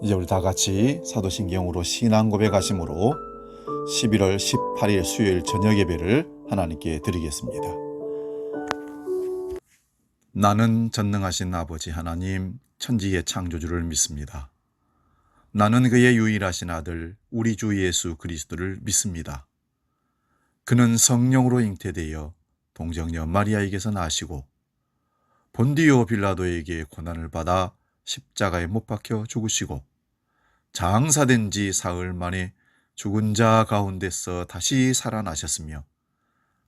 이제 우리 다 같이 사도신경으로 신앙 고백하심으로 11월 18일 수요일 저녁 예배를 하나님께 드리겠습니다. 나는 전능하신 아버지 하나님, 천지의 창조주를 믿습니다. 나는 그의 유일하신 아들 우리 주 예수 그리스도를 믿습니다. 그는 성령으로 잉태되어 동정녀 마리아에게서 나시고 본디오 빌라도에게 고난을 받아 십자가에 못 박혀 죽으시고 장사된 지 사흘 만에 죽은 자 가운데서 다시 살아나셨으며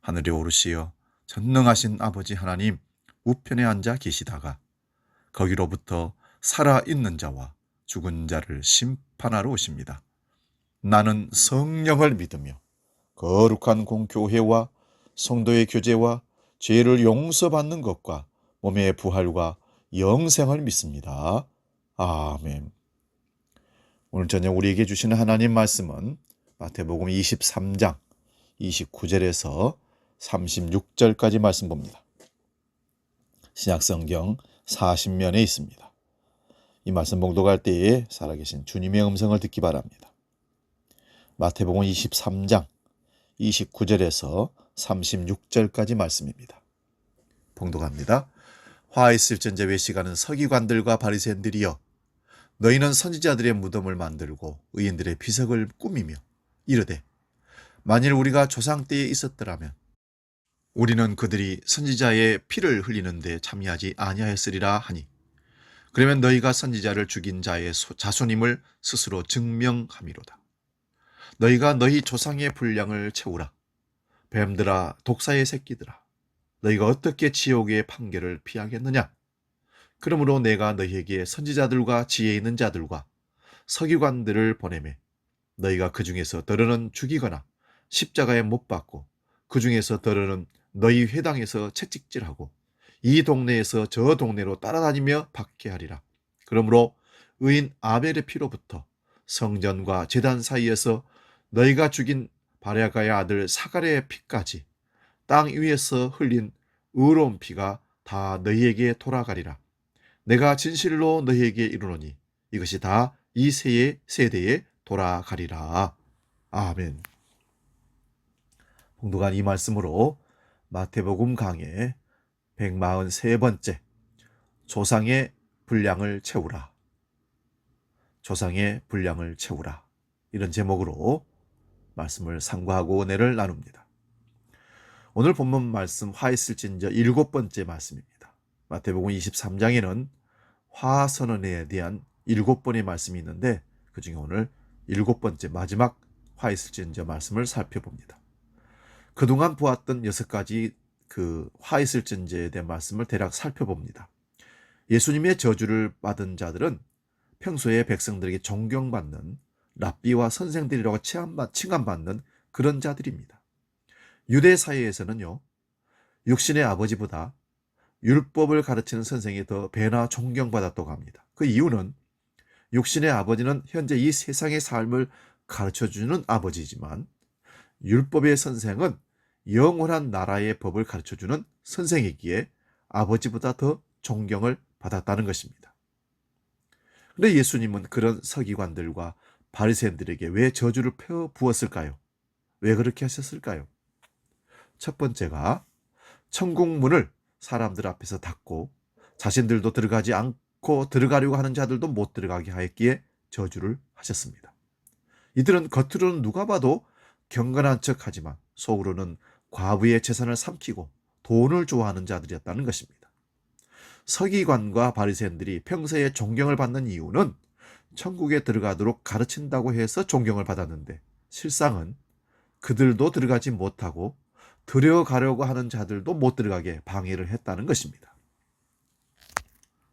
하늘에 오르시어 전능하신 아버지 하나님 우편에 앉아 계시다가 거기로부터 살아있는 자와 죽은 자를 심판하러 오십니다. 나는 성령을 믿으며 거룩한 공교회와 성도의 교제와 죄를 용서받는 것과 몸의 부활과 영생을 믿습니다. 아멘. 오늘 저녁 우리에게 주시는 하나님 말씀은 마태복음 23장 29절에서 36절까지 말씀 봅니다. 신약성경 40면에 있습니다. 이 말씀 봉독할 때에 살아계신 주님의 음성을 듣기 바랍니다. 마태복음 23장 29절에서 36절까지 말씀입니다. 봉독합니다. 화 있을전제 외식하는 서기관들과 바리새인들이여, 너희는 선지자들의 무덤을 만들고 의인들의 비석을 꾸미며 이르되 만일 우리가 조상 때에 있었더라면 우리는 그들이 선지자의 피를 흘리는데 참여하지 아니하였으리라 하니, 그러면 너희가 선지자를 죽인 자의 자손임을 스스로 증명함이로다. 너희가 너희 조상의 분량을 채우라. 뱀들아, 독사의 새끼들아, 너희가 어떻게 지옥의 판결을 피하겠느냐? 그러므로 내가 너희에게 선지자들과 지혜 있는 자들과 서기관들을 보내매 너희가 그 중에서 더러는 죽이거나 십자가에 못 박고 그 중에서 더러는 너희 회당에서 채찍질하고 이 동네에서 저 동네로 따라다니며 박해하리라. 그러므로 의인 아벨의 피로부터 성전과 제단 사이에서 너희가 죽인 바랴가의 아들 사가랴의 피까지 땅 위에서 흘린 의로운 피가 다 너희에게 돌아가리라. 내가 진실로 너희에게 이르노니 이것이 다 이 세대에 돌아가리라. 아멘. 봉독한 이 말씀으로 마태복음 강의 143번째 조상의 분량을 채우라. 조상의 분량을 채우라. 이런 제목으로 말씀을 상고하고 은혜를 나눕니다. 오늘 본문 말씀 화 있을진저 7번째 말씀입니다. 마태복음 23장에는 화선언에 대한 7번의 말씀이 있는데 그중에 오늘 7번째 마지막 화 있을진저 말씀을 살펴봅니다. 그동안 보았던 6가지 그 화 있을진저에 대한 말씀을 대략 살펴봅니다. 예수님의 저주를 받은 자들은 평소에 백성들에게 존경받는 랍비와 선생들이라고 칭함받는 그런 자들입니다. 유대 사회에서는요, 육신의 아버지보다 율법을 가르치는 선생이 더 배나 존경받았다고 합니다. 그 이유는 육신의 아버지는 현재 이 세상의 삶을 가르쳐주는 아버지지만 율법의 선생은 영원한 나라의 법을 가르쳐주는 선생이기에 아버지보다 더 존경을 받았다는 것입니다. 그런데 예수님은 그런 서기관들과 바리새인들에게 왜 저주를 펴 부었을까요? 왜 그렇게 하셨을까요? 첫 번째가 천국 문을 사람들 앞에서 닫고 자신들도 들어가지 않고 들어가려고 하는 자들도 못 들어가게 하였기에 저주를 하셨습니다. 이들은 겉으로는 누가 봐도 경건한 척하지만 속으로는 과부의 재산을 삼키고 돈을 좋아하는 자들이었다는 것입니다. 서기관과 바리새인들이 평소에 존경을 받는 이유는 천국에 들어가도록 가르친다고 해서 존경을 받았는데 실상은 그들도 들어가지 못하고 들어가려고 하는 자들도 못 들어가게 방해를 했다는 것입니다.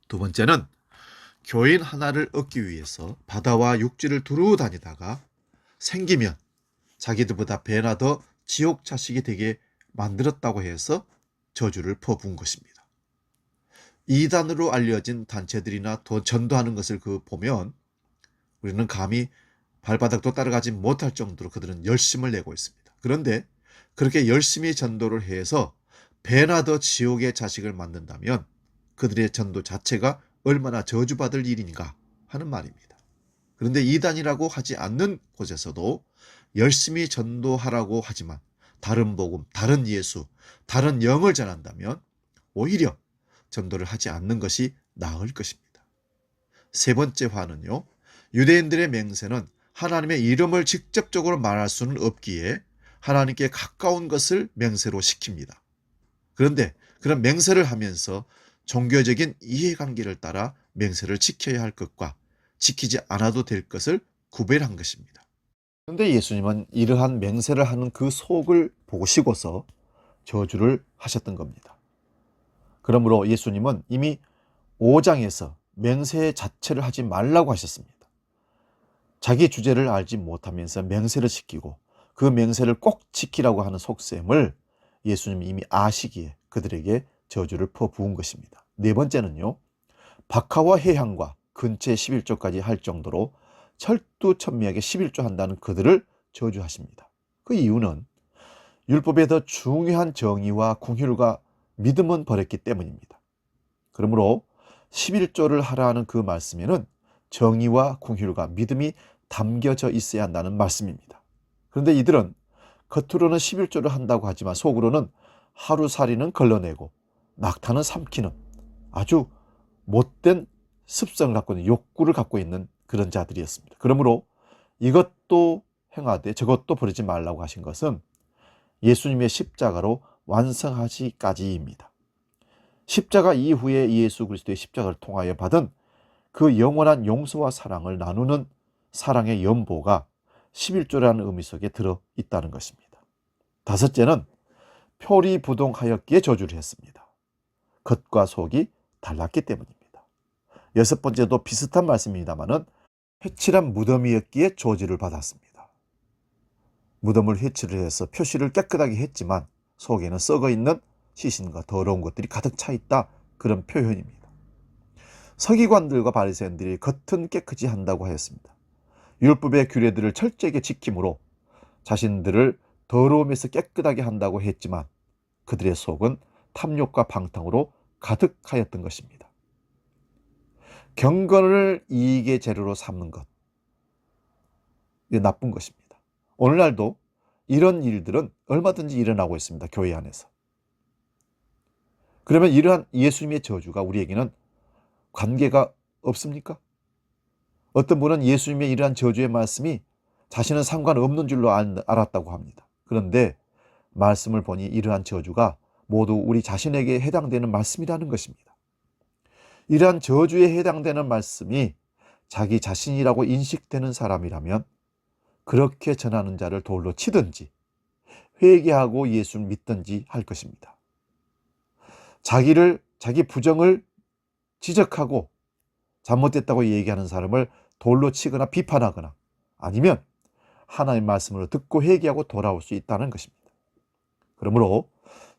두 번째는 교인 하나를 얻기 위해서 바다와 육지를 두루 다니다가 생기면 자기들보다 배나 더 지옥 자식이 되게 만들었다고 해서 저주를 퍼부은 것입니다. 이단으로 알려진 단체들이나 전도하는 것을 보면 우리는 감히 발바닥도 따라가지 못할 정도로 그들은 열심을 내고 있습니다. 그런데 그렇게 열심히 전도를 해서 배나 더 지옥의 자식을 만든다면 그들의 전도 자체가 얼마나 저주받을 일인가 하는 말입니다. 그런데 이단이라고 하지 않는 곳에서도 열심히 전도하라고 하지만 다른 복음, 다른 예수, 다른 영을 전한다면 오히려 전도를 하지 않는 것이 나을 것입니다. 세 번째 화는요. 유대인들의 맹세는 하나님의 이름을 직접적으로 말할 수는 없기에 하나님께 가까운 것을 맹세로 시킵니다. 그런데 그런 맹세를 하면서 종교적인 이해관계를 따라 맹세를 지켜야 할 것과 지키지 않아도 될 것을 구별한 것입니다. 그런데 예수님은 이러한 맹세를 하는 그 속을 보시고서 저주를 하셨던 겁니다. 그러므로 예수님은 이미 5장에서 맹세 자체를 하지 말라고 하셨습니다. 자기 주제를 알지 못하면서 맹세를 지키고 그 맹세를 꼭 지키라고 하는 속셈을 예수님이 이미 아시기에 그들에게 저주를 퍼부은 것입니다. 네 번째는요. 박하와 해향과 근처의 11조까지 할 정도로 철두철미하게 11조 한다는 그들을 저주하십니다. 그 이유는 율법에 더 중요한 정의와 궁휼과 믿음은 버렸기 때문입니다. 그러므로 11조를 하라는 그 말씀에는 정의와 궁휼과 믿음이 담겨져 있어야 한다는 말씀입니다. 그런데 이들은 겉으로는 11조를 한다고 하지만 속으로는 하루살이는 걸러내고 낙타는 삼키는 아주 못된 습성을 갖고 있는 욕구를 갖고 있는 그런 자들이었습니다. 그러므로 이것도 행하되 저것도 버리지 말라고 하신 것은 예수님의 십자가로 완성하시기까지입니다. 십자가 이후에 예수 그리스도의 십자가를 통하여 받은 그 영원한 용서와 사랑을 나누는 사랑의 연보가 11조라는 의미 속에 들어있다는 것입니다. 다섯째는 표리부동하였기에 저주를 했습니다. 겉과 속이 달랐기 때문입니다. 여섯 번째도 비슷한 말씀입니다만은 회칠한 무덤이었기에 저주를 받았습니다. 무덤을 회칠을 해서 표시를 깨끗하게 했지만 속에는 썩어있는 시신과 더러운 것들이 가득 차 있다. 그런 표현입니다. 서기관들과 바리새인들이 겉은 깨끗이 한다고 하였습니다. 율법의 규례들을 철저하게 지킴으로 자신들을 더러움에서 깨끗하게 한다고 했지만 그들의 속은 탐욕과 방탕으로 가득하였던 것입니다. 경건을 이익의 재료로 삼는 것, 이게 나쁜 것입니다. 오늘날도 이런 일들은 얼마든지 일어나고 있습니다. 교회 안에서. 그러면 이러한 예수님의 저주가 우리에게는 관계가 없습니까? 어떤 분은 예수님의 이러한 저주의 말씀이 자신은 상관없는 줄로 알았다고 합니다. 그런데 말씀을 보니 이러한 저주가 모두 우리 자신에게 해당되는 말씀이라는 것입니다. 이러한 저주에 해당되는 말씀이 자기 자신이라고 인식되는 사람이라면 그렇게 전하는 자를 돌로 치든지 회개하고 예수를 믿든지 할 것입니다. 자기 부정을 지적하고 잘못됐다고 얘기하는 사람을 돌로 치거나 비판하거나 아니면 하나님의 말씀으로 듣고 회개하고 돌아올 수 있다는 것입니다. 그러므로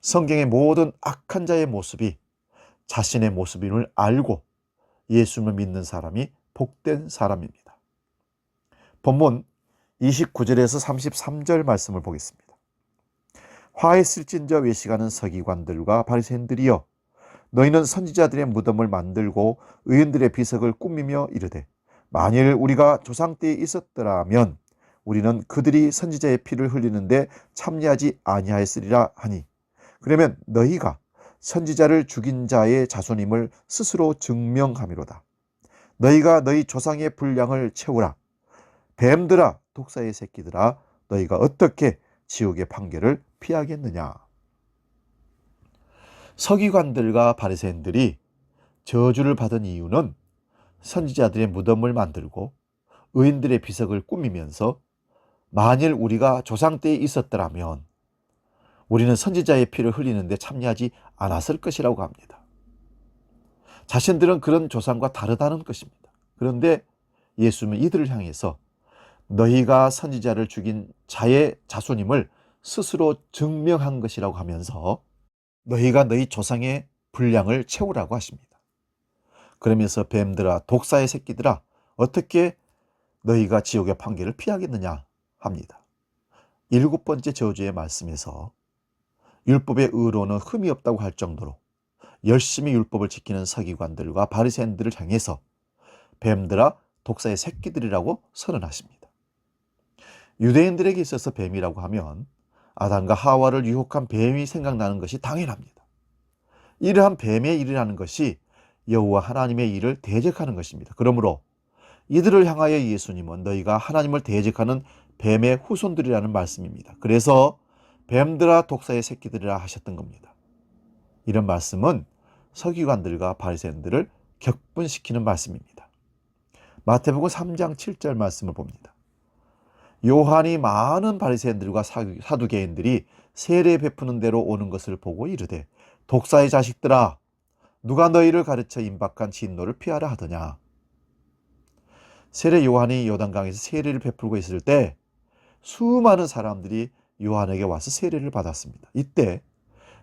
성경의 모든 악한 자의 모습이 자신의 모습임을 알고 예수를 믿는 사람이 복된 사람입니다. 본문 29절에서 33절 말씀을 보겠습니다. 화했을진저 외식하는 서기관들과 바리새인들이여 너희는 선지자들의 무덤을 만들고 의인들의 비석을 꾸미며 이르되 만일 우리가 조상 때에 있었더라면 우리는 그들이 선지자의 피를 흘리는데 참여하지 아니하였으리라 하니 그러면 너희가 선지자를 죽인 자의 자손임을 스스로 증명함이로다. 너희가 너희 조상의 분량을 채우라. 뱀들아 독사의 새끼들아 너희가 어떻게 지옥의 판결을 피하겠느냐. 서기관들과 바리새인들이 저주를 받은 이유는 선지자들의 무덤을 만들고 의인들의 비석을 꾸미면서 만일 우리가 조상 때에 있었더라면 우리는 선지자의 피를 흘리는데 참여하지 않았을 것이라고 합니다. 자신들은 그런 조상과 다르다는 것입니다. 그런데 예수님은 이들을 향해서 너희가 선지자를 죽인 자의 자손임을 스스로 증명한 것이라고 하면서 너희가 너희 조상의 분량을 채우라고 하십니다. 그러면서 뱀들아 독사의 새끼들아 어떻게 너희가 지옥의 판결을 피하겠느냐 합니다. 일곱 번째 저주의 말씀에서 율법의 의로는 흠이 없다고 할 정도로 열심히 율법을 지키는 서기관들과 바리새인들을 향해서 뱀들아 독사의 새끼들이라고 선언하십니다. 유대인들에게 있어서 뱀이라고 하면 아담과 하와를 유혹한 뱀이 생각나는 것이 당연합니다. 이러한 뱀의 일이라는 것이 여호와 하나님의 일을 대적하는 것입니다. 그러므로 이들을 향하여 예수님은 너희가 하나님을 대적하는 뱀의 후손들이라는 말씀입니다. 그래서 뱀들아 독사의 새끼들이라 하셨던 겁니다. 이런 말씀은 서기관들과 바리새인들을 격분시키는 말씀입니다. 마태복음 3장 7절 말씀을 봅니다. 요한이 많은 바리새인들과 사두개인들이 세례 베푸는 대로 오는 것을 보고 이르되 독사의 자식들아 누가 너희를 가르쳐 임박한 진노를 피하라 하더냐. 세례 요한이 요단강에서 세례를 베풀고 있을 때 수많은 사람들이 요한에게 와서 세례를 받았습니다. 이때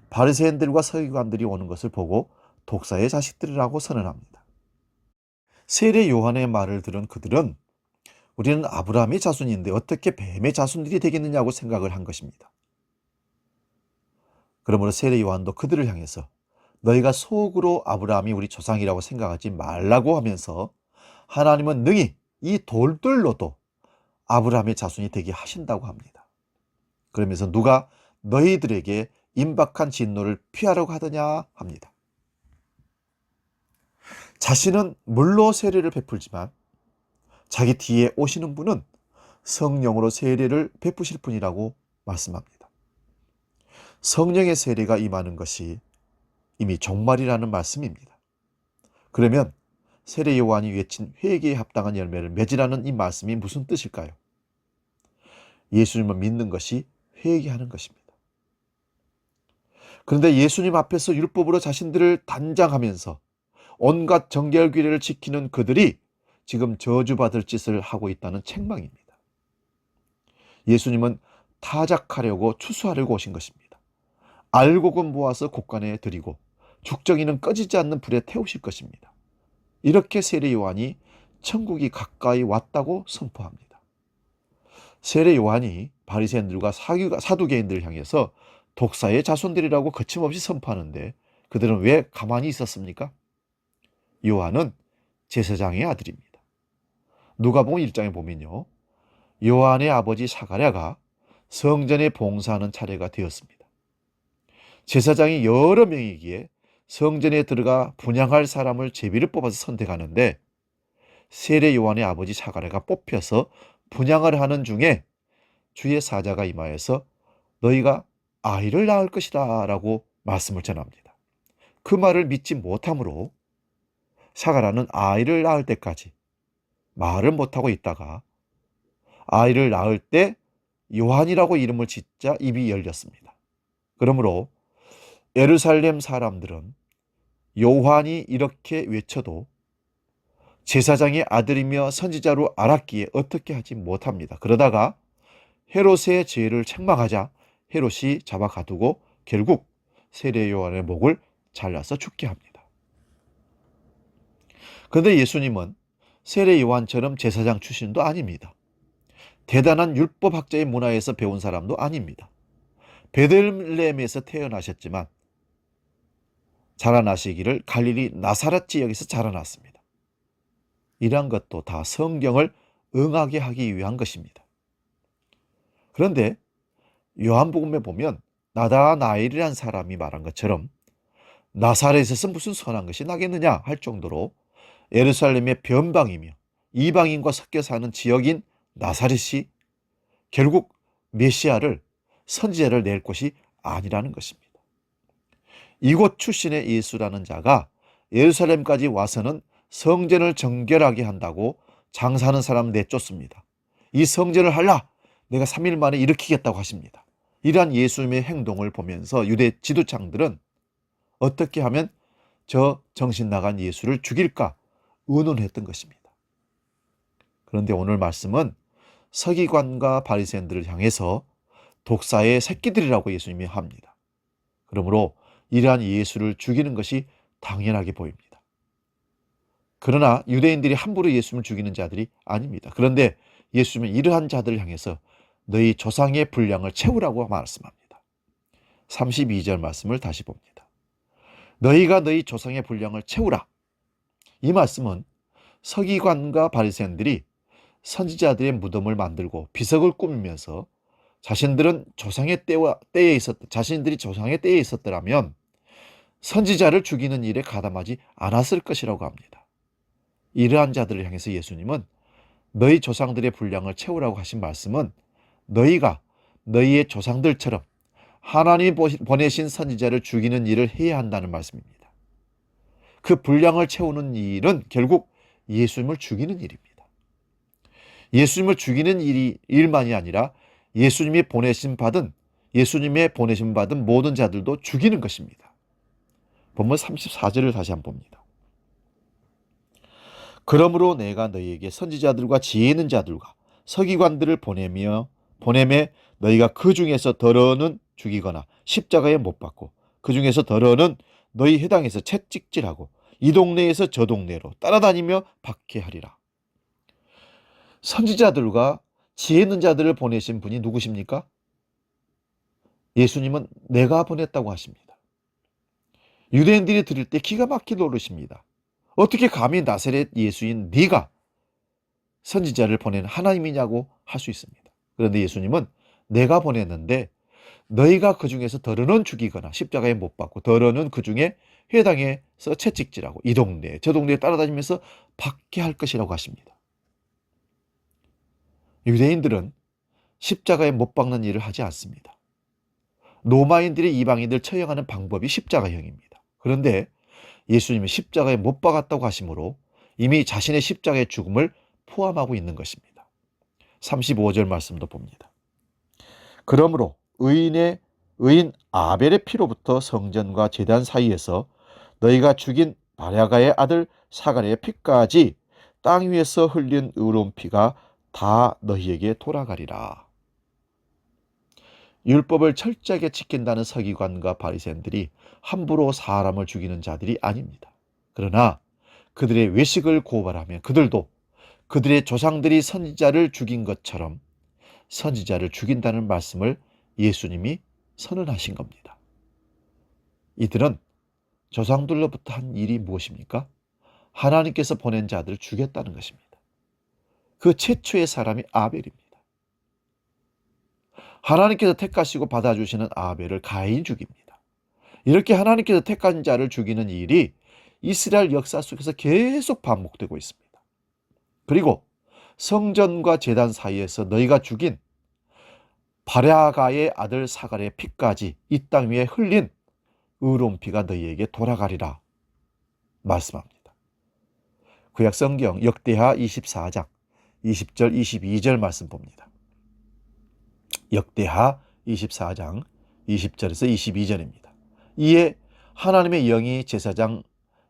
바리새인들과 서기관들이 오는 것을 보고 독사의 자식들이라고 선언합니다. 세례 요한의 말을 들은 그들은 우리는 아브라함의 자손인데 어떻게 뱀의 자손들이 되겠느냐고 생각을 한 것입니다. 그러므로 세례 요한도 그들을 향해서 너희가 속으로 아브라함이 우리 조상이라고 생각하지 말라고 하면서 하나님은 능히 이 돌들로도 아브라함의 자손이 되게 하신다고 합니다. 그러면서 누가 너희들에게 임박한 진노를 피하라고 하더냐 합니다. 자신은 물로 세례를 베풀지만 자기 뒤에 오시는 분은 성령으로 세례를 베푸실 분이라고 말씀합니다. 성령의 세례가 임하는 것이 이미 종말이라는 말씀입니다. 그러면 세례 요한이 외친 회개에 합당한 열매를 맺으라는 이 말씀이 무슨 뜻일까요? 예수님을 믿는 것이 회개하는 것입니다. 그런데 예수님 앞에서 율법으로 자신들을 단장하면서 온갖 정결규례를 지키는 그들이 지금 저주받을 짓을 하고 있다는 책망입니다. 예수님은 타작하려고 추수하려고 오신 것입니다. 알곡은 모아서 곳간에 드리고 죽정이는 꺼지지 않는 불에 태우실 것입니다. 이렇게 세례 요한이 천국이 가까이 왔다고 선포합니다. 세례 요한이 바리새인들과 사두개인들을 향해서 독사의 자손들이라고 거침없이 선포하는데 그들은 왜 가만히 있었습니까? 요한은 제사장의 아들입니다. 누가복음 1장에 보면요, 요한의 아버지 사가랴가 성전에 봉사하는 차례가 되었습니다. 제사장이 여러 명이기에 성전에 들어가 분향할 사람을 제비를 뽑아서 선택하는데 세례 요한의 아버지 사가랴가 뽑혀서 분향을 하는 중에 주의 사자가 임하여서 너희가 아이를 낳을 것이다 라고 말씀을 전합니다. 그 말을 믿지 못하므로 사가랴는 아이를 낳을 때까지 말을 못하고 있다가 아이를 낳을 때 요한이라고 이름을 짓자 입이 열렸습니다. 그러므로 예루살렘 사람들은 요한이 이렇게 외쳐도 제사장의 아들이며 선지자로 알았기에 어떻게 하지 못합니다. 그러다가 헤롯의 죄를 책망하자 헤롯이 잡아 가두고 결국 세례 요한의 목을 잘라서 죽게 합니다. 그런데 예수님은 세례 요한처럼 제사장 출신도 아닙니다. 대단한 율법학자의 문화에서 배운 사람도 아닙니다. 베들레헴에서 태어나셨지만 자라나시기를 갈릴리 나사렛 지역에서 자라났습니다. 이러한 것도 다 성경을 응하게 하기 위한 것입니다. 그런데 요한복음에 보면 나다나엘이라는 사람이 말한 것처럼 나사렛에서 무슨 선한 것이 나겠느냐 할 정도로 예루살렘의 변방이며 이방인과 섞여 사는 지역인 나사렛이 결국 메시아를 선지자를 낼 곳이 아니라는 것입니다. 이곳 출신의 예수라는 자가 예루살렘까지 와서는 성전을 정결하게 한다고 장사하는 사람 내쫓습니다. 이 성전을 할라 내가 3일 만에 일으키겠다고 하십니다. 이러한 예수님의 행동을 보면서 유대 지도창들은 어떻게 하면 저 정신 나간 예수를 죽일까 의논했던 것입니다. 그런데 오늘 말씀은 서기관과 바리새인들을 향해서 독사의 새끼들이라고 예수님이 합니다. 그러므로 이러한 예수를 죽이는 것이 당연하게 보입니다. 그러나 유대인들이 함부로 예수님을 죽이는 자들이 아닙니다. 그런데 예수님은 이러한 자들을 향해서 너희 조상의 분량을 채우라고 말씀합니다. 32절 말씀을 다시 봅니다. 너희가 너희 조상의 분량을 채우라. 이 말씀은 서기관과 바리새인들이 선지자들의 무덤을 만들고 비석을 꾸미면서 자신들이 조상의 때에 있었더라면 선지자를 죽이는 일에 가담하지 않았을 것이라고 합니다. 이러한 자들을 향해서 예수님은 너희 조상들의 분량을 채우라고 하신 말씀은 너희가 너희의 조상들처럼 하나님이 보내신 선지자를 죽이는 일을 해야 한다는 말씀입니다. 그 분량을 채우는 일은 결국 예수님을 죽이는 일입니다. 예수님을 죽이는 일만이 아니라 예수님의 보내심 받은 모든 자들도 죽이는 것입니다. 본문 34절을 다시 한번 봅니다. 그러므로 내가 너희에게 선지자들과 지혜 있는 자들과 서기관들을 보내매 너희가 그 중에서 더러는 죽이거나 십자가에 못 박고 그 중에서 더러는 너희 회당에서 채찍질하고 이 동네에서 저 동네로 따라다니며 박해하리라. 선지자들과 지혜 있는 자들을 보내신 분이 누구십니까? 예수님은 내가 보냈다고 하십니다. 유대인들이 들을 때 기가 막히게 노르십니다. 어떻게 감히 나사렛 예수인 네가 선지자를 보낸 하나님이냐고 할 수 있습니다. 그런데 예수님은 내가 보냈는데 너희가 그 중에서 더러는 죽이거나 십자가에 못 박고 더러는 그 중에 회당에서 채찍질하고 이 동네 저 동네에 따라다니면서 박해할 것이라고 하십니다. 유대인들은 십자가에 못 박는 일을 하지 않습니다. 로마인들이 이방인들 처형하는 방법이 십자가형입니다. 그런데 예수님이 십자가에 못 박았다고 하심으로 이미 자신의 십자가의 죽음을 포함하고 있는 것입니다. 35절 말씀도 봅니다. 그러므로 의인 아벨의 피로부터 성전과 제단 사이에서 너희가 죽인 바랴가의 아들 사가랴의 피까지 땅 위에서 흘린 의로운 피가 다 너희에게 돌아가리라. 율법을 철저하게 지킨다는 서기관과 바리새인들이 함부로 사람을 죽이는 자들이 아닙니다. 그러나 그들의 외식을 고발하면 그들도 그들의 조상들이 선지자를 죽인 것처럼 선지자를 죽인다는 말씀을 예수님이 선언하신 겁니다. 이들은 조상들로부터 한 일이 무엇입니까? 하나님께서 보낸 자들을 죽였다는 것입니다. 그 최초의 사람이 아벨입니다. 하나님께서 택하시고 받아주시는 아벨을 가인이 죽입니다. 이렇게 하나님께서 택한 자를 죽이는 일이 이스라엘 역사 속에서 계속 반복되고 있습니다. 그리고 성전과 제단 사이에서 너희가 죽인 바랴가의 아들 사가랴의 피까지 이 땅 위에 흘린 의로운 피가 너희에게 돌아가리라 말씀합니다. 구약 성경 역대하 24장 20절 22절 말씀 봅니다. 역대하 24장 20절에서 22절입니다. 이에 하나님의 영이 제사장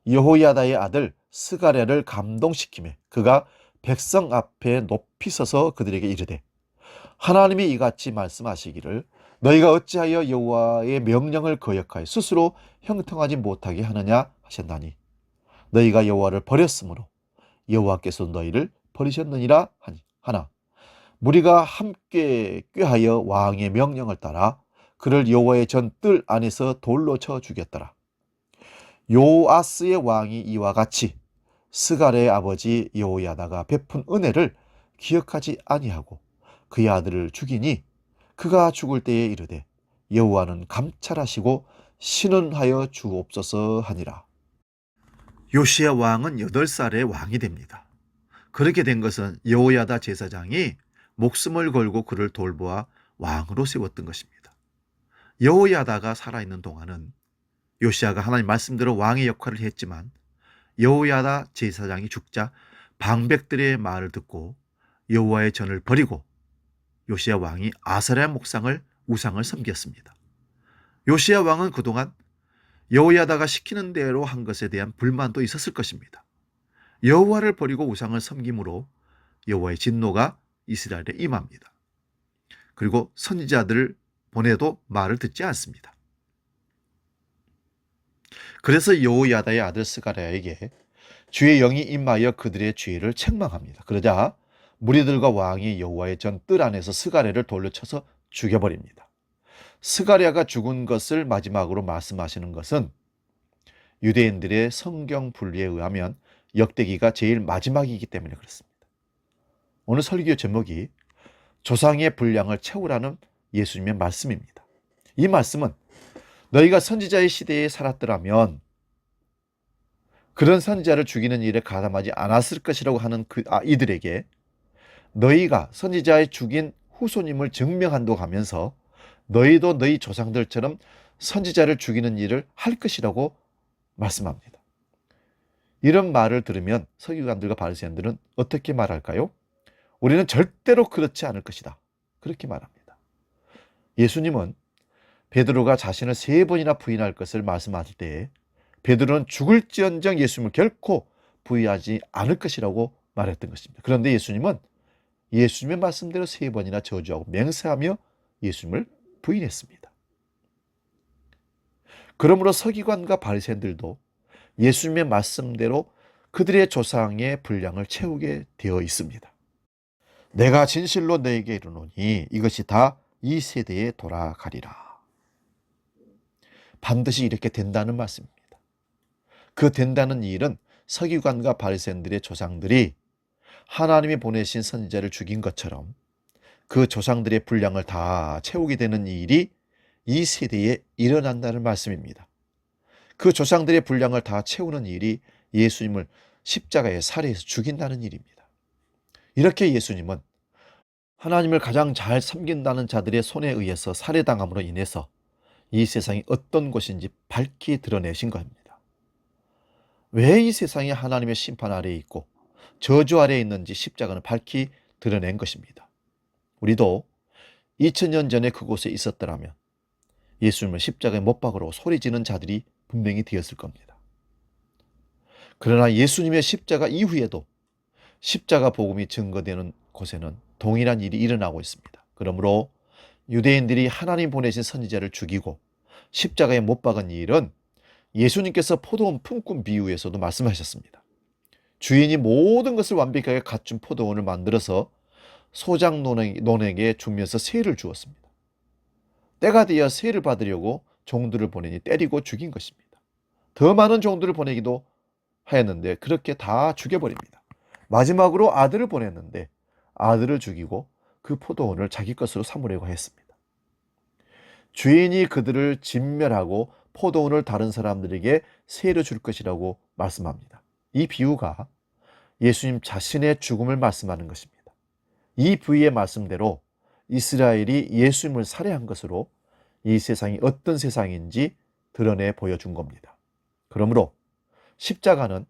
여호야다의 아들 스가랴를 감동시키매 그가 백성 앞에 높이 서서 그들에게 이르되 하나님이 이같이 말씀하시기를 너희가 어찌하여 여호와의 명령을 거역하여 스스로 형통하지 못하게 하느냐 하셨나니 너희가 여호와를 버렸으므로 여호와께서 너희를 버리셨느니라 하나 무리가 함께 꾀하여 왕의 명령을 따라 그를 여호와의 전 뜰 안에서 돌로 쳐 죽였더라. 요아스의 왕이 이와 같이 스가랴의 아버지 여호야다가 베푼 은혜를 기억하지 아니하고 그의 아들을 죽이니 그가 죽을 때에 이르되 여호와는 감찰하시고 신원하여 주옵소서 하니라. 요시야 왕은 8살에 왕이 됩니다. 그렇게 된 것은 여호야다 제사장이 목숨을 걸고 그를 돌보아 왕으로 세웠던 것입니다. 여호야다가 살아있는 동안은 요시야가 하나님 말씀대로 왕의 역할을 했지만 여호야다 제사장이 죽자 방백들의 말을 듣고 여호와의 전을 버리고 요시야 왕이 아사랴 우상을 섬겼습니다. 요시야 왕은 그동안 여호야다가 시키는 대로 한 것에 대한 불만도 있었을 것입니다. 여호와를 버리고 우상을 섬김으로 여호와의 진노가 이스라엘에 임합니다. 그리고 선지자들을 보내도 말을 듣지 않습니다. 그래서 여호야다의 아들 스가랴에게 주의 영이 임하여 그들의 죄를 책망합니다. 그러자 무리들과 왕이 여호와의 전 뜰 안에서 스가랴를 돌려 쳐서 죽여버립니다. 스가랴가 죽은 것을 마지막으로 말씀하시는 것은 유대인들의 성경 분리에 의하면 역대기가 제일 마지막이기 때문에 그렇습니다. 오늘 설교 제목이 조상의 분량을 채우라는 예수님의 말씀입니다. 이 말씀은 너희가 선지자의 시대에 살았더라면 그런 선지자를 죽이는 일에 가담하지 않았을 것이라고 하는 이들에게 너희가 선지자의 죽인 후손임을 증명한다고 하면서 너희도 너희 조상들처럼 선지자를 죽이는 일을 할 것이라고 말씀합니다. 이런 말을 들으면 서기관들과 바리새인들은 어떻게 말할까요? 우리는 절대로 그렇지 않을 것이다. 그렇게 말합니다. 예수님은 베드로가 자신을 3번이나 부인할 것을 말씀하실 때에 베드로는 죽을지언정 예수님을 결코 부인하지 않을 것이라고 말했던 것입니다. 그런데 예수님은 예수님의 말씀대로 3번이나 저주하고 맹세하며 예수님을 부인했습니다. 그러므로 서기관과 바리새인들도 예수님의 말씀대로 그들의 조상의 분량을 채우게 되어 있습니다. 내가 진실로 너에게 이르노니 이것이 다 이 세대에 돌아가리라. 반드시 이렇게 된다는 말씀입니다. 그 된다는 일은 서기관과 바리새인들의 조상들이 하나님이 보내신 선지자를 죽인 것처럼 그 조상들의 분량을 다 채우게 되는 일이 이 세대에 일어난다는 말씀입니다. 그 조상들의 분량을 다 채우는 일이 예수님을 십자가에 살해해서 죽인다는 일입니다. 이렇게 예수님은 하나님을 가장 잘 섬긴다는 자들의 손에 의해서 살해당함으로 인해서 이 세상이 어떤 곳인지 밝히 드러내신 겁니다. 왜 이 세상이 하나님의 심판 아래에 있고 저주 아래에 있는지 십자가는 밝히 드러낸 것입니다. 우리도 2000년 전에 그곳에 있었더라면 예수님을 십자가에 못 박으라고 소리지는 자들이 분명히 되었을 겁니다. 그러나 예수님의 십자가 이후에도 십자가 복음이 증거되는 곳에는 동일한 일이 일어나고 있습니다. 그러므로 유대인들이 하나님 보내신 선지자를 죽이고 십자가에 못 박은 일은 예수님께서 포도원 품꾼 비유에서도 말씀하셨습니다. 주인이 모든 것을 완벽하게 갖춘 포도원을 만들어서 소장 논에게 주면서 세를 주었습니다. 때가 되어 세를 받으려고 종들을 보내니 때리고 죽인 것입니다. 더 많은 종들을 보내기도 하였는데 그렇게 다 죽여버립니다. 마지막으로 아들을 보냈는데 아들을 죽이고 그 포도원을 자기 것으로 삼으려고 했습니다. 주인이 그들을 진멸하고 포도원을 다른 사람들에게 세를 줄 것이라고 말씀합니다. 이 비유가 예수님 자신의 죽음을 말씀하는 것입니다. 이 비유의 말씀대로 이스라엘이 예수님을 살해한 것으로 이 세상이 어떤 세상인지 드러내 보여준 겁니다. 그러므로 십자가는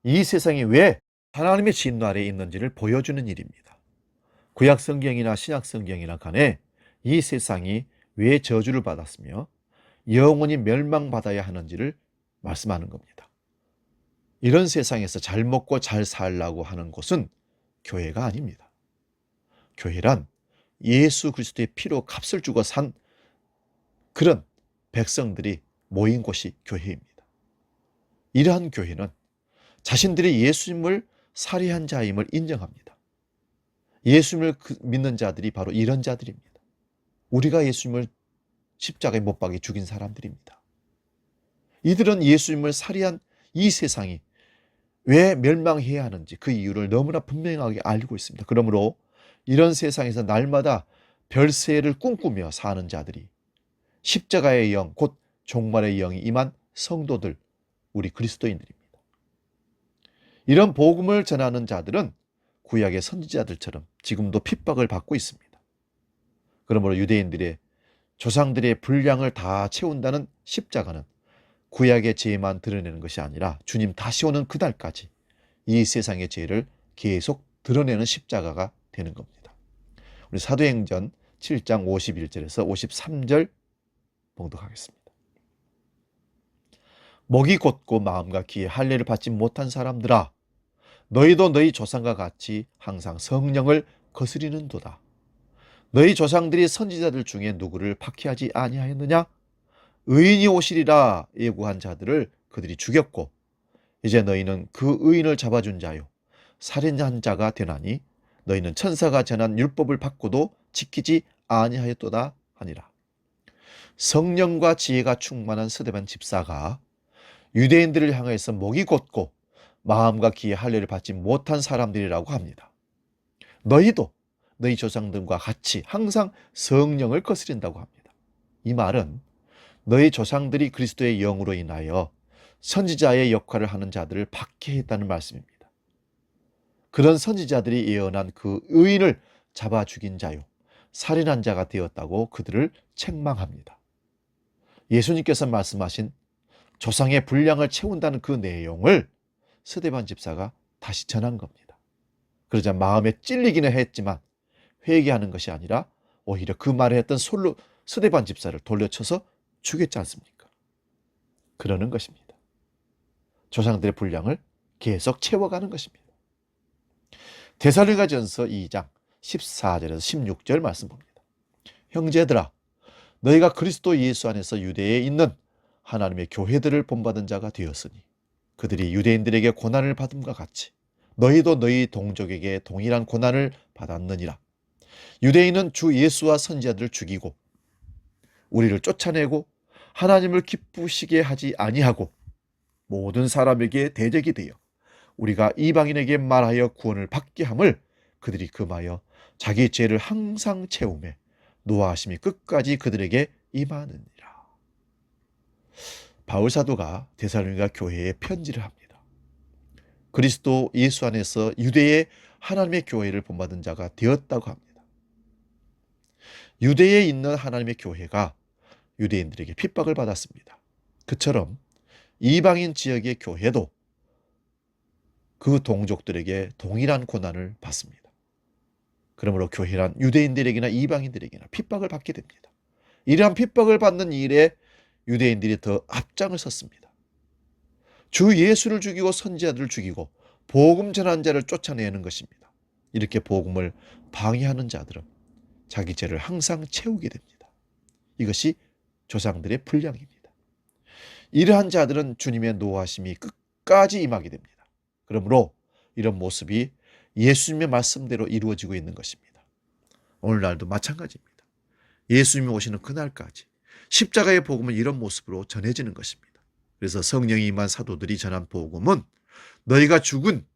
이 세상이 왜 하나님의 진노 아래에 있는지를 보여주는 일입니다. 구약 성경이나 신약 성경이나 간에 이 세상이 왜 저주를 받았으며 영원히 멸망받아야 하는지를 말씀하는 겁니다. 이런 세상에서 잘 먹고 잘 살라고 하는 곳은 교회가 아닙니다. 교회란 예수 그리스도의 피로 값을 주고 산 그런 백성들이 모인 곳이 교회입니다. 이러한 교회는 자신들이 예수님을 살해한 자임을 인정합니다. 예수님을 믿는 자들이 바로 이런 자들입니다. 우리가 예수님을 십자가에 못 박아 죽인 사람들입니다. 이들은 예수님을 살해한 이 세상이 왜 멸망해야 하는지 그 이유를 너무나 분명하게 알고 있습니다. 그러므로 이런 세상에서 날마다 별세를 꿈꾸며 사는 자들이 십자가의 영, 곧 종말의 영이 임한 성도들, 우리 그리스도인들입니다. 이런 복음을 전하는 자들은 구약의 선지자들처럼 지금도 핍박을 받고 있습니다. 그러므로 유대인들의 조상들의 분량을 다 채운다는 십자가는 구약의 죄만 드러내는 것이 아니라 주님 다시 오는 그날까지 이 세상의 죄를 계속 드러내는 십자가가 되는 겁니다. 우리 사도행전 7장 51절에서 53절 봉독하겠습니다. 목이 곧고 마음과 귀에 할례를 받지 못한 사람들아, 너희도 너희 조상과 같이 항상 성령을 거스리는도다. 너희 조상들이 선지자들 중에 누구를 박해하지 아니하였느냐? 의인이 오시리라 예고한 자들을 그들이 죽였고 이제 너희는 그 의인을 잡아준 자요 살인한 자가 되나니 너희는 천사가 전한 율법을 받고도 지키지 아니하였도다 하니라. 성령과 지혜가 충만한 스데반 집사가 유대인들을 향해서 목이 곧고 마음과 귀의 할례를 받지 못한 사람들이라고 합니다. 너희도 너희 조상들과 같이 항상 성령을 거스린다고 합니다. 이 말은 너희 조상들이 그리스도의 영으로 인하여 선지자의 역할을 하는 자들을 박해했다는 말씀입니다. 그런 선지자들이 예언한 그 의인을 잡아 죽인 자요, 살인한 자가 되었다고 그들을 책망합니다. 예수님께서 말씀하신 조상의 분량을 채운다는 그 내용을 스데반 집사가 다시 전한 겁니다. 그러자 마음에 찔리기는 했지만 회개하는 것이 아니라 오히려 그 말을 했던 스데반 집사를 돌려쳐서 죽였지 않습니까? 그러는 것입니다. 조상들의 분량을 계속 채워가는 것입니다. 데살로니가전서 2장 14절에서 16절 말씀 봅니다. 형제들아, 너희가 그리스도 예수 안에서 유대에 있는 하나님의 교회들을 본받은 자가 되었으니 그들이 유대인들에게 고난을 받음과 같이 너희도 너희 동족에게 동일한 고난을 받았느니라. 유대인은 주 예수와 선지자들을 죽이고 우리를 쫓아내고 하나님을 기쁘시게 하지 아니하고 모든 사람에게 대적이 되어 우리가 이방인에게 말하여 구원을 받게 함을 그들이 금하여 자기 죄를 항상 채우매 노하심이 끝까지 그들에게 임하느니라. 바울 사도가 데살로니가 교회에 편지를 합니다. 그리스도 예수 안에서 유대의 하나님의 교회를 본받은 자가 되었다고 합니다. 유대에 있는 하나님의 교회가 유대인들에게 핍박을 받았습니다. 그처럼 이방인 지역의 교회도 그 동족들에게 동일한 고난을 받습니다. 그러므로 교회란 유대인들에게나 이방인들에게나 핍박을 받게 됩니다. 이러한 핍박을 받는 일에 유대인들이 더 앞장을 섰습니다. 주 예수를 죽이고 선지자들을 죽이고 복음 전한 자를 쫓아내는 것입니다. 이렇게 복음을 방해하는 자들은 자기 죄를 항상 채우게 됩니다. 이것이 조상들의 분량입니다. 이러한 자들은 주님의 노하심이 끝까지 임하게 됩니다. 그러므로 이런 모습이 예수님의 말씀대로 이루어지고 있는 것입니다. 오늘날도 마찬가지입니다. 예수님이 오시는 그날까지 십자가의 복음은 이런 모습으로 전해지는 것입니다. 그래서 성령이 임한 사도들이 전한 복음은 너희가 죽은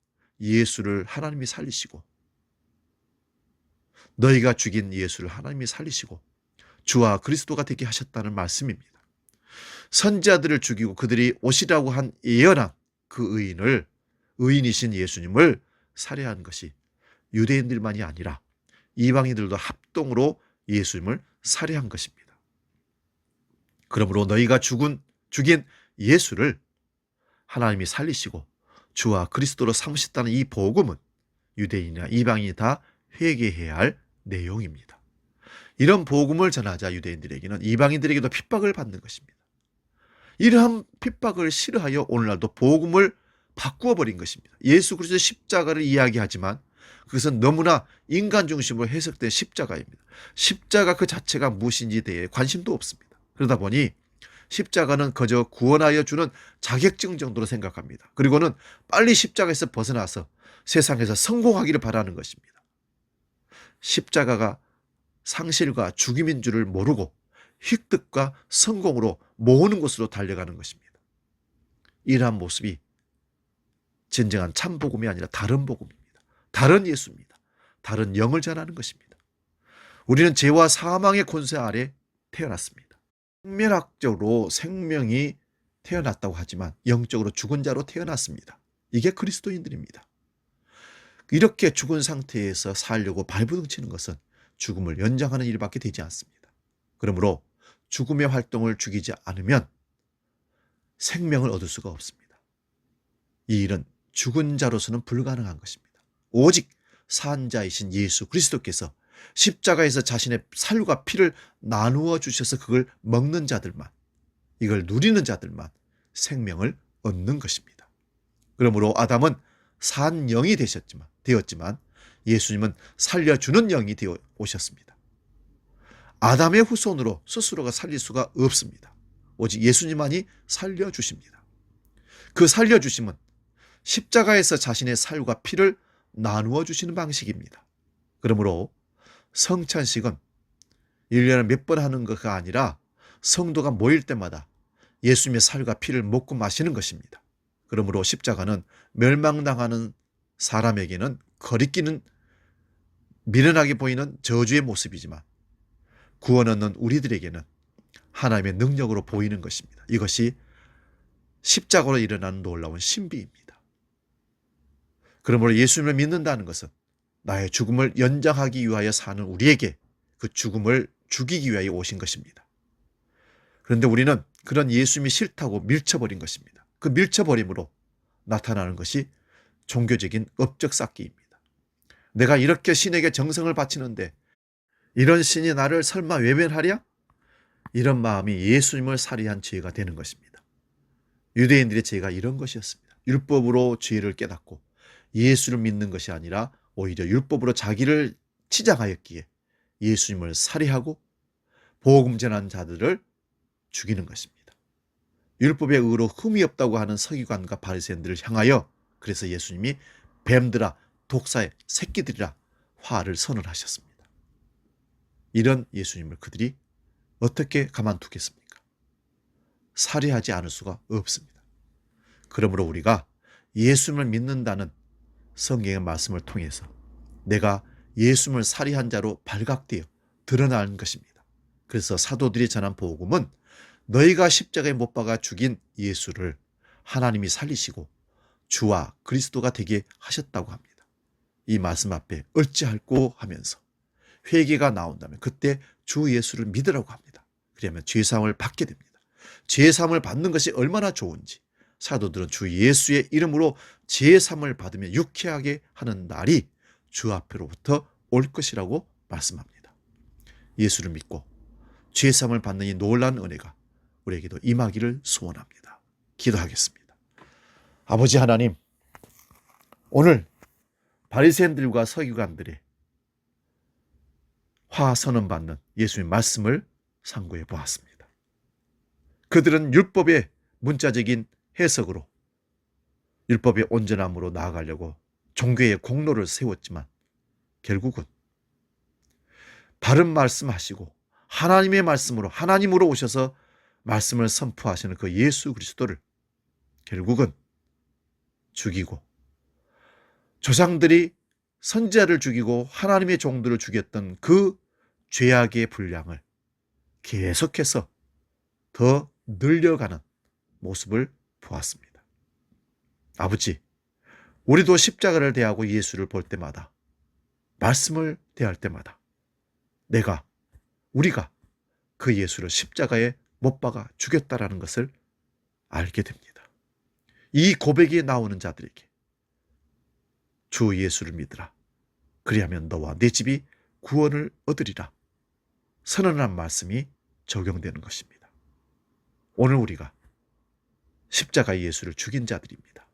예수를 하나님이 살리시고 너희가 죽인 예수를 하나님이 살리시고 주와 그리스도가 되게 하셨다는 말씀입니다. 선지자들을 죽이고 그들이 오시라고 한 예언한 그 의인이신 예수님을 살해한 것이 유대인들만이 아니라 이방인들도 합동으로 예수님을 살해한 것입니다. 그러므로 너희가 죽인 예수를 하나님이 살리시고 주와 그리스도로 삼으셨다는 이 복음은 유대인이나 이방인이 다 회개해야 할 내용입니다. 이런 복음을 전하자 유대인들에게는 이방인들에게도 핍박을 받는 것입니다. 이러한 핍박을 싫어하여 오늘날도 복음을 바꾸어 버린 것입니다. 예수 그리스도의 십자가를 이야기하지만 그것은 너무나 인간 중심으로 해석된 십자가입니다. 십자가 그 자체가 무엇인지에 대해 관심도 없습니다. 그러다 보니 십자가는 그저 구원하여 주는 자격증 정도로 생각합니다. 그리고는 빨리 십자가에서 벗어나서 세상에서 성공하기를 바라는 것입니다. 십자가가 상실과 죽임인 줄을 모르고 획득과 성공으로 모으는 곳으로 달려가는 것입니다. 이러한 모습이 진정한 참 복음이 아니라 다른 복음입니다. 다른 예수입니다. 다른 영을 전하는 것입니다. 우리는 죄와 사망의 권세 아래 태어났습니다. 생명학적으로 생명이 태어났다고 하지만 영적으로 죽은 자로 태어났습니다. 이게 그리스도인들입니다. 이렇게 죽은 상태에서 살려고 발부둥치는 것은 죽음을 연장하는 일밖에 되지 않습니다. 그러므로 죽음의 활동을 죽이지 않으면 생명을 얻을 수가 없습니다. 이 일은 죽은 자로서는 불가능한 것입니다. 오직 산자이신 예수 그리스도께서 십자가에서 자신의 살과 피를 나누어 주셔서 그걸 먹는 자들만, 이걸 누리는 자들만 생명을 얻는 것입니다. 그러므로 아담은 산 영이 되었지만 예수님은 살려주는 영이 되어 오셨습니다. 아담의 후손으로 스스로가 살릴 수가 없습니다. 오직 예수님만이 살려주십니다. 그 살려주심은 십자가에서 자신의 살과 피를 나누어 주시는 방식입니다. 그러므로 성찬식은 1년에 몇 번 하는 것이 아니라 성도가 모일 때마다 예수님의 살과 피를 먹고 마시는 것입니다. 그러므로 십자가는 멸망당하는 사람에게는 거리끼는 미련하게 보이는 저주의 모습이지만 구원 얻는 우리들에게는 하나님의 능력으로 보이는 것입니다. 이것이 십자가로 일어나는 놀라운 신비입니다. 그러므로 예수님을 믿는다는 것은 나의 죽음을 연장하기 위하여 사는 우리에게 그 죽음을 죽이기 위하여 오신 것입니다. 그런데 우리는 그런 예수님이 싫다고 밀쳐버린 것입니다. 그 밀쳐버림으로 나타나는 것이 종교적인 업적 쌓기입니다. 내가 이렇게 신에게 정성을 바치는데 이런 신이 나를 설마 외면하랴? 이런 마음이 예수님을 살해한 죄가 되는 것입니다. 유대인들의 죄가 이런 것이었습니다. 율법으로 죄를 깨닫고 예수를 믿는 것이 아니라 오히려 율법으로 자기를 치장하였기에 예수님을 살해하고 복음 전한 자들을 죽이는 것입니다. 율법의 의로 흠이 없다고 하는 서기관과 바리새인들을 향하여 그래서 예수님이 뱀들아 독사의 새끼들이라 화를 선언하셨습니다. 이런 예수님을 그들이 어떻게 가만두겠습니까? 살해하지 않을 수가 없습니다. 그러므로 우리가 예수님을 믿는다는 성경의 말씀을 통해서 내가 예수님을 살해한 자로 발각되어 드러나는 것입니다. 그래서 사도들이 전한 복음은 너희가 십자가에 못 박아 죽인 예수를 하나님이 살리시고 주와 그리스도가 되게 하셨다고 합니다. 이 말씀 앞에 어찌할꼬 하면서 회개가 나온다면 그때 주 예수를 믿으라고 합니다. 그러면 죄사함을 받게 됩니다. 죄사함을 받는 것이 얼마나 좋은지 사도들은 주 예수의 이름으로 죄사함을 받으며 유쾌하게 하는 날이 주 앞으로부터 올 것이라고 말씀합니다. 예수를 믿고 죄사함을 받는 이 놀라운 은혜가 우리에게도 임하기를 소원합니다. 기도하겠습니다. 아버지 하나님, 오늘 바리새인들과 서기관들의 화 선언받는 예수님의 말씀을 상고해 보았습니다. 그들은 율법의 문자적인 해석으로 율법의 온전함으로 나아가려고 종교의 공로를 세웠지만 결국은 바른 말씀하시고 하나님의 말씀으로 하나님으로 오셔서 말씀을 선포하시는 그 예수 그리스도를 결국은 죽이고 조상들이 선지자를 죽이고 하나님의 종들을 죽였던 그 죄악의 분량을 계속해서 더 늘려가는 모습을 보았습니다. 아버지, 우리도 십자가를 대하고 예수를 볼 때마다 말씀을 대할 때마다 우리가 그 예수를 십자가에 못 박아 죽였다라는 것을 알게 됩니다. 이 고백이 나오는 자들에게 주 예수를 믿으라. 그리하면 너와 내 집이 구원을 얻으리라. 선언한 말씀이 적용되는 것입니다. 오늘 우리가 십자가 예수를 죽인 자들입니다.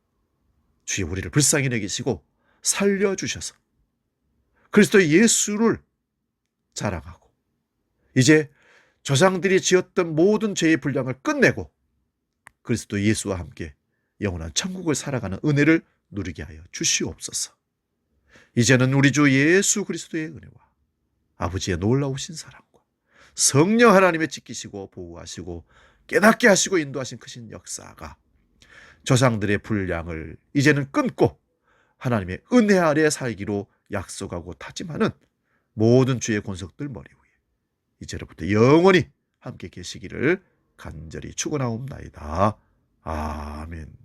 주여 우리를 불쌍히 여기시고 살려주셔서 그리스도 예수를 자랑하고 이제 조상들이 지었던 모든 죄의 분량을 끝내고 그리스도 예수와 함께 영원한 천국을 살아가는 은혜를 누리게 하여 주시옵소서. 이제는 우리 주 예수 그리스도의 은혜와 아버지의 놀라우신 사랑과 성령 하나님의 지키시고 보호하시고 깨닫게 하시고 인도하신 크신 역사가 조상들의 분량을 이제는 끊고 하나님의 은혜 아래 살기로 약속하고 다짐하는 모든 주의 권속들 머리 위에 이제로부터 영원히 함께 계시기를 간절히 축원하옵나이다. 아멘.